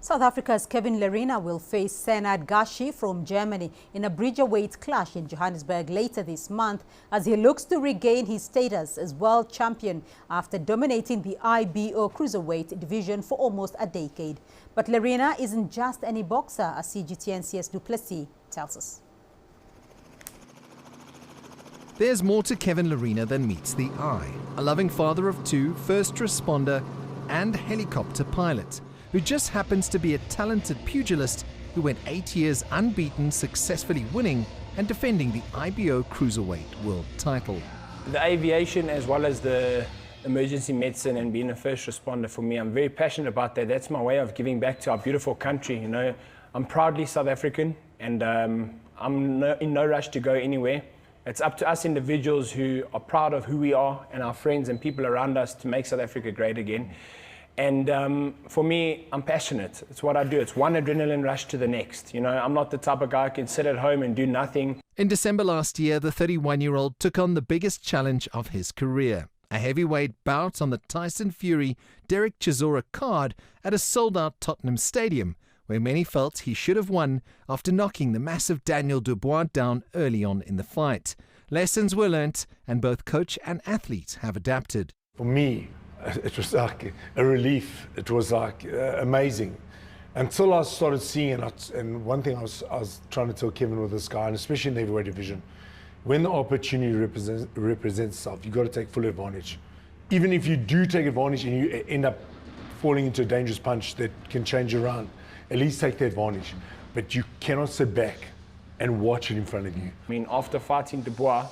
South Africa's Kevin Lerena will face Senad Gashi from Germany in a bridgerweight clash in Johannesburg later this month as he looks to regain his status as world champion after dominating the IBO cruiserweight division for almost a decade. But Lerena isn't just any boxer, as CGTN CS Du Plessis tells us. There's more to Kevin Lerena than meets the eye. A loving father of two, first responder and helicopter pilot, who just happens to be a talented pugilist who went 8 years unbeaten, successfully winning and defending the IBO cruiserweight world title. The aviation as well as the emergency medicine and being a first responder, for me, I'm very passionate about that. That's my way of giving back to our beautiful country. You know, I'm proudly South African, and I'm in no rush to go anywhere. It's up to us individuals who are proud of who we are and our friends and people around us to make South Africa great again. And for me, I'm passionate. It's what I do. It's one adrenaline rush to the next. You know, I'm not the type of guy who can sit at home and do nothing. In December last year, the 31-year-old took on the biggest challenge of his career, a heavyweight bout on the Tyson Fury Derek Chisora card at a sold-out Tottenham Stadium, where many felt he should have won after knocking the massive Daniel Dubois down early on in the fight. Lessons were learnt, and both coach and athlete have adapted. For me, it was like a relief. It was like amazing. Until I started seeing it, and one thing I was trying to tell Kevin with this guy, and especially in the heavyweight division, when the opportunity represents itself, you've got to take full advantage. Even if you do take advantage and you end up falling into a dangerous punch that can change you around, at least take the advantage. But you cannot sit back and watch it in front of you. I mean, after fighting Dubois,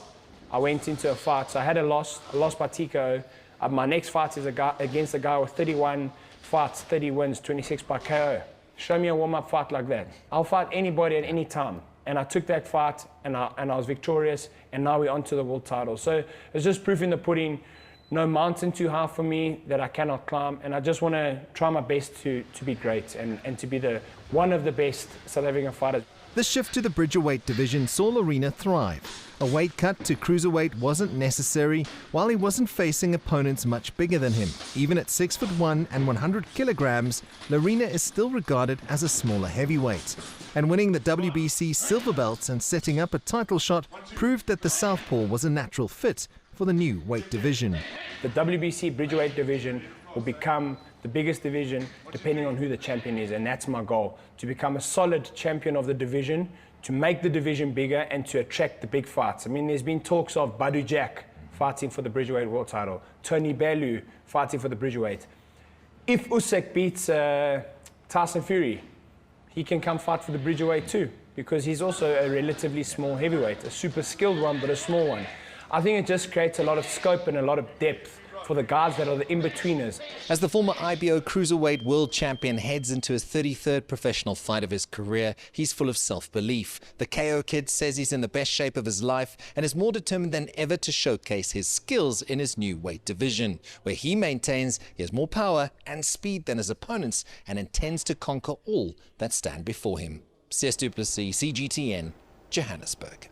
I went into a fight. So I had a loss by TKO. My next fight is against a guy with 31 fights, 30 wins, 26 by KO. Show me a warm-up fight like that. I'll fight anybody at any time. And I took that fight, and I was victorious, and now we're on to the world title. So it's just proof in the pudding. No mountain too high for me that I cannot climb, and I just want to try my best to be great and to be one of the best South African fighters. The shift to the bridgerweight division saw Lerena thrive. A weight cut to cruiserweight wasn't necessary, while he wasn't facing opponents much bigger than him. Even at 6'1" and 100 kilograms, Lerena is still regarded as a smaller heavyweight. And winning the WBC silver belt and setting up a title shot proved that the southpaw was a natural fit for the new weight division. The WBC bridgerweight division will become the biggest division depending on who the champion is, and that's my goal, to become a solid champion of the division, to make the division bigger and to attract the big fights. I mean, there's been talks of Badu Jack fighting for the bridgerweight world title, Tony Bellew fighting for the bridgerweight. If Usyk beats Tyson Fury, he can come fight for the bridgerweight too, because he's also a relatively small heavyweight, a super skilled one, but a small one. I think it just creates a lot of scope and a lot of depth for the guys that are the in-betweeners. As the former IBO cruiserweight world champion heads into his 33rd professional fight of his career, he's full of self-belief. The KO kid says he's in the best shape of his life and is more determined than ever to showcase his skills in his new weight division, where he maintains he has more power and speed than his opponents and intends to conquer all that stand before him. CS Du Plessis, CGTN, Johannesburg.